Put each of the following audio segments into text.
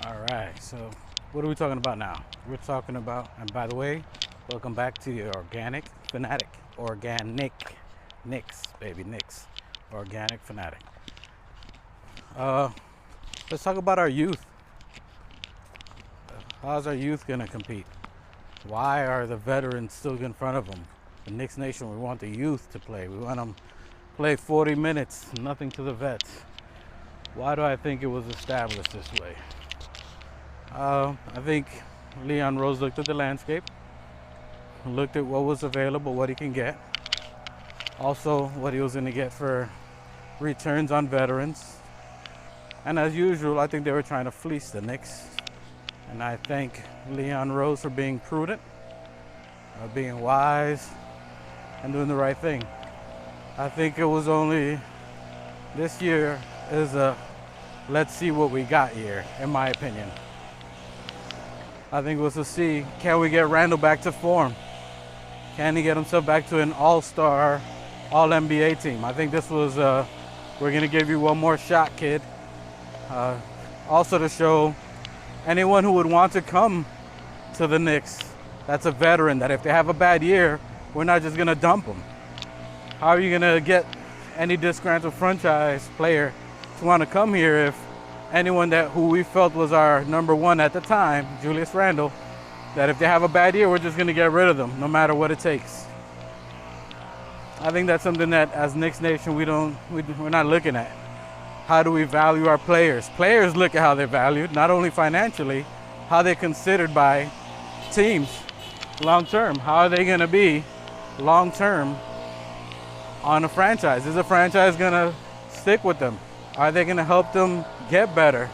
All right, so what are we talking about now? We're talking about, and by the way, welcome back to the Organic Fanatic. Organic Knicks, baby, Knicks. Organic Fanatic. Uh, let's talk about our youth. How's our youth going to compete? Why are the veterans still in front of them? The Knicks Nation, we want the youth to play. We want them to play 40 minutes, nothing to the vets. Why do I think it was established this way? I think Leon Rose looked at the landscape, looked at what was available, what he can get, also what he was going to get for returns on veterans. And as usual, I think they were trying to fleece the Knicks. And I thank Leon Rose for being prudent, being wise, and doing the right thing. I think it was only this year is a let's see what we got year, in my opinion. I think it was to see, can we get Randall back to form? Can he get himself back to an all-star, all-NBA team? I think this was, we're going to give you one more shot, kid. Also to show anyone who would want to come to the Knicks, that's a veteran, that if they have a bad year, we're not just going to dump them. How are you going to get any disgruntled franchise player to want to come here if anyone who we felt was our number one at the time, Julius Randle, that if they have a bad year, we're just going to get rid of them, no matter what it takes. I think that's something that, as Knicks Nation, we're not looking at. How do we value our players? Players look at how they're valued, not only financially, how they're considered by teams long term. How are they going to be long term on a franchise? Is a franchise going to stick with them? Are they going to help them get better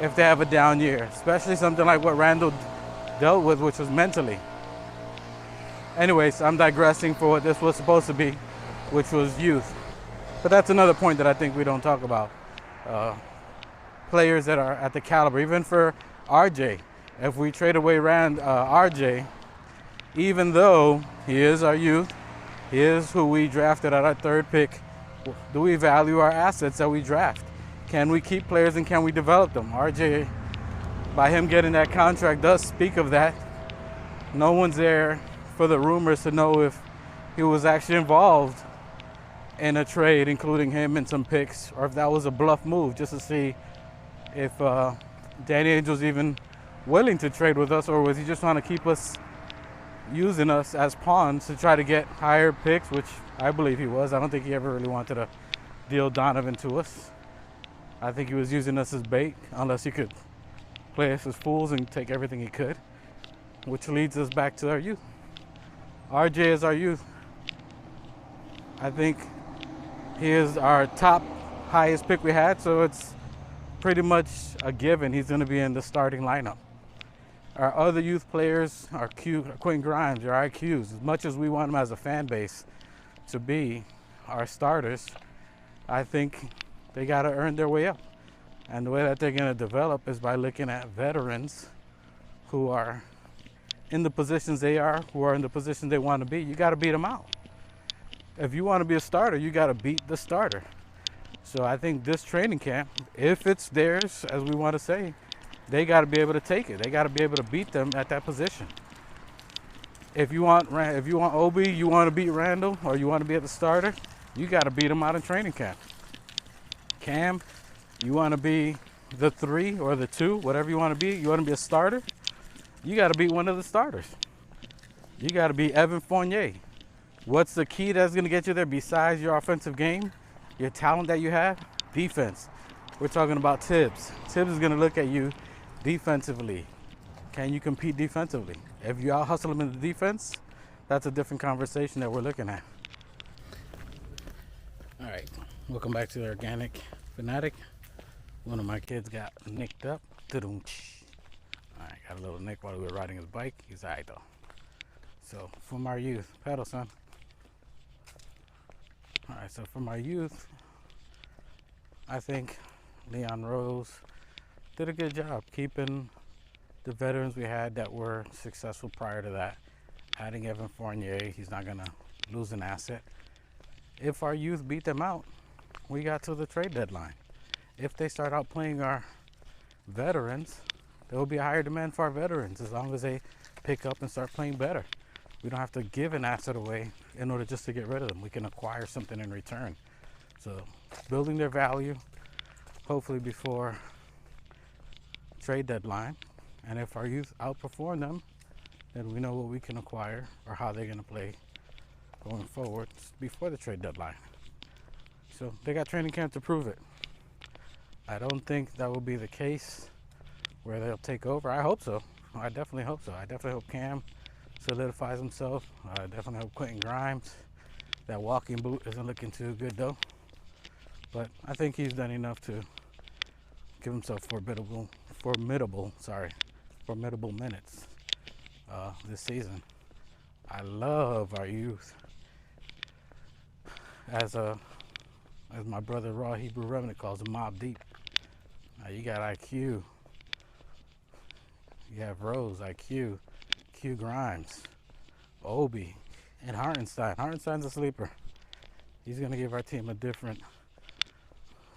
if they have a down year? Especially something like what Randall dealt with, which was mentally. Anyways, I'm digressing for what this was supposed to be, which was youth. But that's another point that I think we don't talk about. Players that are at the caliber, even for RJ. If we trade away RJ, even though he is our youth, he is who we drafted at our third pick, do we value our assets that we draft? Can we keep players and can we develop them? RJ, by him getting that contract, does speak of that. No one's there for the rumors to know if he was actually involved in a trade, including him and some picks, or if that was a bluff move just to see if Danny Ainge was even willing to trade with us, or was he just trying to keep us, using us as pawns to try to get higher picks, which I believe he was. I don't think he ever really wanted to deal Donovan to us. I think he was using us as bait, unless he could play us as fools and take everything he could, which leads us back to our youth. RJ is our youth. I think he is our top highest pick we had, so it's pretty much a given he's going to be in the starting lineup. Our other youth players, our Quentin Grimes, our IQs, as much as we want them as a fan base to be our starters, I think they got to earn their way up. And the way that they're going to develop is by looking at veterans who are in the positions they are, who are in the positions they want to be. You got to beat them out. If you want to be a starter, you got to beat the starter. So I think this training camp, if it's theirs, as we want to say, they got to be able to take it. They got to be able to beat them at that position. If you want Obi, you want to beat Randall, or you want to be at the starter, you got to beat them out in training camp. Cam, you want to be the 3 or the 2, whatever you want to be. You want to be a starter, you got to beat one of the starters. You got to be Evan Fournier. What's the key that's going to get you there besides your offensive game, your talent that you have? Defense. We're talking about Tibbs. Tibbs is going to look at you defensively. Can you compete defensively? If you out-hustle him in the defense, that's a different conversation that we're looking at. All right, welcome back to the Organic Fanatic. One of my kids got nicked up. All right, got a little nick while we were riding his bike. He's all right, though. So, from our youth, pedal, son. All right, so from our youth, I think Leon Rose did a good job keeping the veterans we had that were successful prior to that. Adding Evan Fournier, he's not going to lose an asset. If our youth beat them out, we got to the trade deadline. If they start out playing our veterans, there will be a higher demand for our veterans as long as they pick up and start playing better. We don't have to give an asset away in order just to get rid of them. We can acquire something in return. So building their value, hopefully before trade deadline. And if our youth outperform them, then we know what we can acquire or how they're going to play going forward before the trade deadline. So they got training camp to prove it. I don't think that will be the case where they'll take over. I hope so. I definitely hope so. I definitely hope Cam solidifies himself. I definitely hope Quentin Grimes, that walking boot isn't looking too good though. But I think he's done enough to give himself formidable minutes this season. I love our youth. As my brother Raw Hebrew Remnant calls them, mob deep. You got IQ. You have Rose, IQ, Q Grimes, Obi, and Hartenstein. Hartenstein's a sleeper. He's going to give our team a different.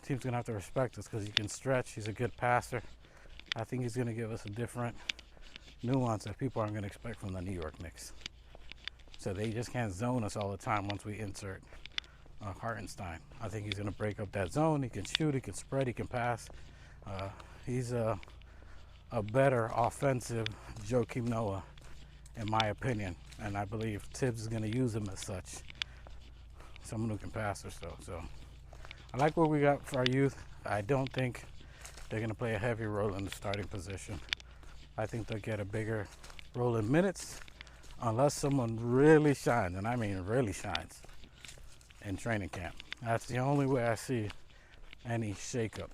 Team's going to have to respect us because he can stretch. He's a good passer. I think he's going to give us a different nuance that people aren't going to expect from the New York Knicks. So they just can't zone us all the time once we insert Hartenstein. I think he's going to break up that zone. He can shoot, he can spread, he can pass. He's a better offensive Joakim Noah, in my opinion. And I believe Tibbs is going to use him as such. Someone who can pass or so. So I like what we got for our youth. I don't think they're going to play a heavy role in the starting position. I think they'll get a bigger role in minutes unless someone really shines, and I mean really shines, in training camp. That's the only way I see any shakeup.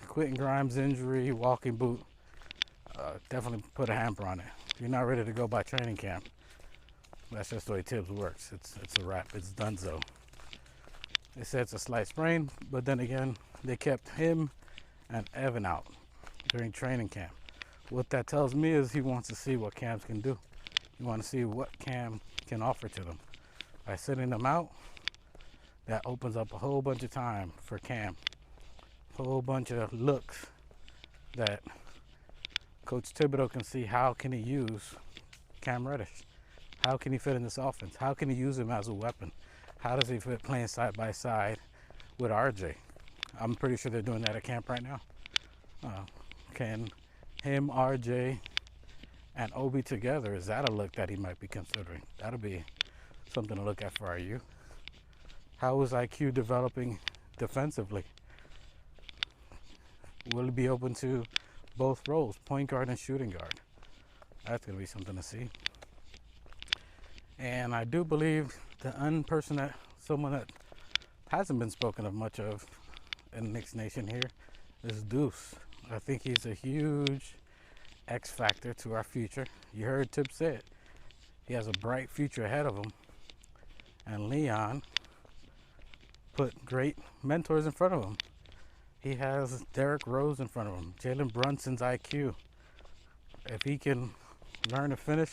Quentin Grimes' injury, walking boot, definitely put a hamper on it. If you're not ready to go by training camp, that's just the way Tibbs works. It's a wrap. It's donezo. They said it's a slight sprain, but then again, they kept him and Evan out during training camp. What that tells me is he wants to see what Cam can do. He wants to see what Cam can offer to them. By sitting them out, that opens up a whole bunch of time for Cam. A whole bunch of looks that Coach Thibodeau can see. How can he use Cam Reddish? How can he fit in this offense? How can he use him as a weapon? How does he fit playing side by side with RJ? I'm pretty sure they're doing that at camp right now. Can him, RJ, and Obi together, is that a look that he might be considering? That'll be something to look at for our youth. How is IQ developing defensively? Will he be open to both roles, point guard and shooting guard? That's going to be something to see. And I do believe someone that hasn't been spoken of much of in Knicks Nation here is Deuce. I think he's a huge X factor to our future. You heard Tip say it. He has a bright future ahead of him. And Leon put great mentors in front of him. He has Derrick Rose in front of him, Jalen Brunson's IQ. If he can learn to finish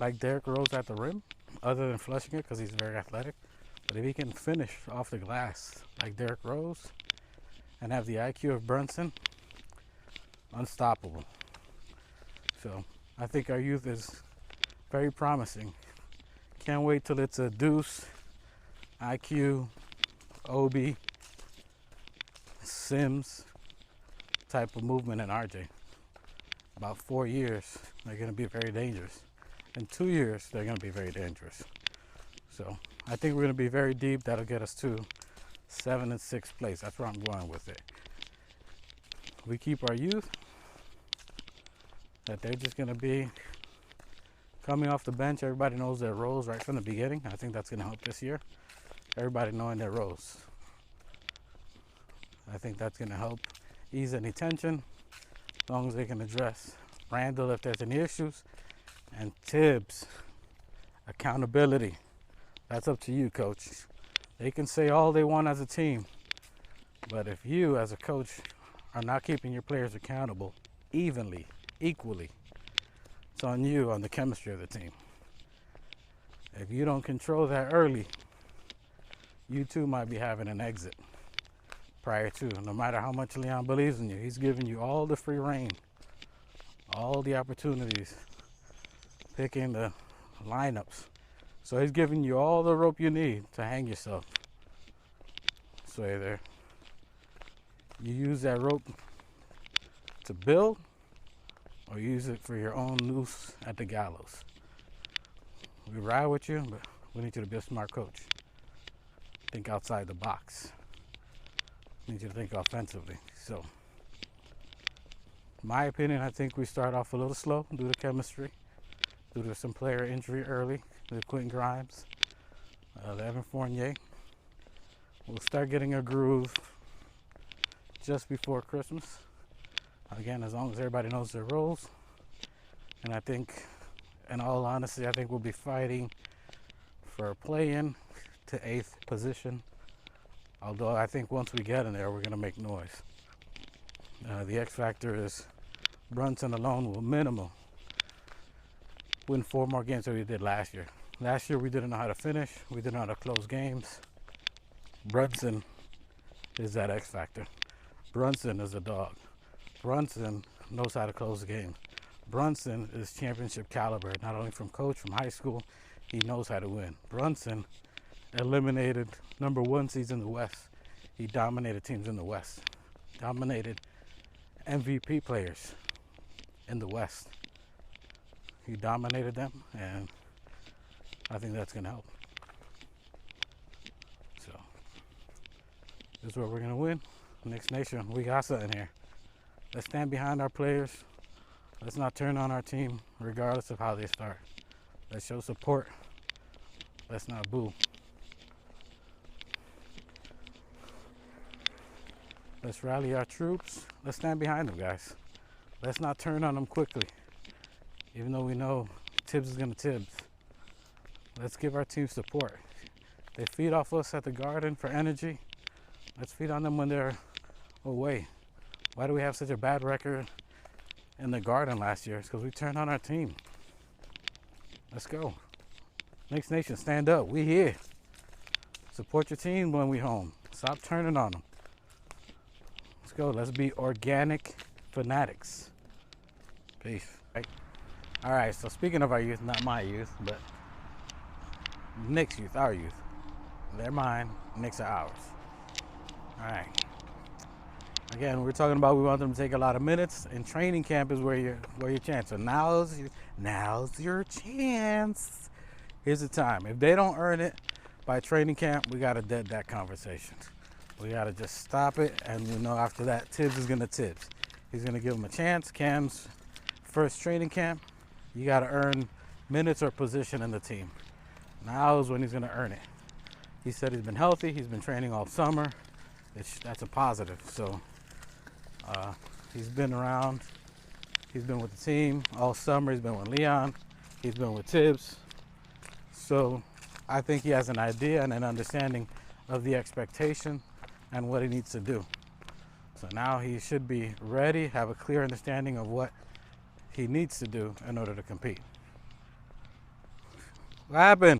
like Derrick Rose at the rim, other than flushing it because he's very athletic, but if he can finish off the glass like Derrick Rose and have the IQ of Brunson, unstoppable. So I think our youth is very promising. Can't wait till it's a Deuce, IQ, Obi, Sims type of movement in RJ. About 4 years, they're going to be very dangerous. In 2 years, they're going to be very dangerous. So I think we're going to be very deep. That'll get us to 7th and 6th place. That's where I'm going with it. We keep our youth, that they're just going to be coming off the bench. Everybody knows their roles right from the beginning. I think that's going to help this year. Everybody knowing their roles. I think that's going to help ease any tension, as long as they can address Randall if there's any issues. And Tibbs, accountability. That's up to you, coach. They can say all they want as a team, but if you as a coach are not keeping your players accountable evenly, equally, it's on you, on the chemistry of the team. If you don't control that early, you too might be having an exit. prior to. No matter how much Leon believes in you, he's giving you all the free reign, all the opportunities, picking the lineups. So he's giving you all the rope you need to hang yourself. So either you use that rope to build, or use it for your own noose at the gallows. We ride with you, but we need you to be a smart coach. Think outside the box. We need you to think offensively. So, in my opinion, I think we start off a little slow due to chemistry, due to some player injury early, the Quentin Grimes, the Evan Fournier. We'll start getting a groove just before Christmas. Again, as long as everybody knows their roles. And I think, in all honesty, I think we'll be fighting for a play-in to 8th position. Although I think once we get in there, we're going to make noise. The X factor is Brunson alone will minimum win 4 more games than we did last year. Last year we didn't know how to finish. We didn't know how to close games. Brunson is that X factor. Brunson is a dog. Brunson knows how to close the game. Brunson is championship caliber, not only from coach, from high school. He knows how to win. Brunson eliminated number 1 seeds in the West. He dominated teams in the West. Dominated MVP players in the West. He dominated them, and I think that's going to help. So, this is where we're going to win. Knicks Nation, we got something here. Let's stand behind our players. Let's not turn on our team regardless of how they start. Let's show support. Let's not boo. Let's rally our troops. Let's stand behind them, guys. Let's not turn on them quickly. Even though we know Tibbs is going to Tibbs. Let's give our team support. They feed off us at the Garden for energy. Let's feed on them when they're away. Why do we have such a bad record in the Garden last year? It's because we turned on our team. Let's go. Knicks Nation, stand up. We here. Support your team when we home. Stop turning on them. Let's go. Let's be organic fanatics. Peace. All right, so speaking of our youth, not my youth, but Knicks youth, our youth. They're mine, Knicks are ours. All right. Again, we're talking about we want them to take a lot of minutes, and training camp is where your chance. So now's your chance. Here's the time. If they don't earn it by training camp, we gotta dead that conversation. We gotta just stop it, and we know after that, Tibbs is gonna Tibbs. He's gonna give them a chance. Cam's first training camp, you gotta earn minutes or position in the team. Now is when he's gonna earn it. He said he's been healthy. He's been training all summer. That's a positive. So he's been around. He's been with the team all summer. He's been with Leon. He's been with Tibbs. So I think he has an idea and an understanding of the expectation and what he needs to do. So now he should be ready, have a clear understanding of what he needs to do in order to compete. What happened?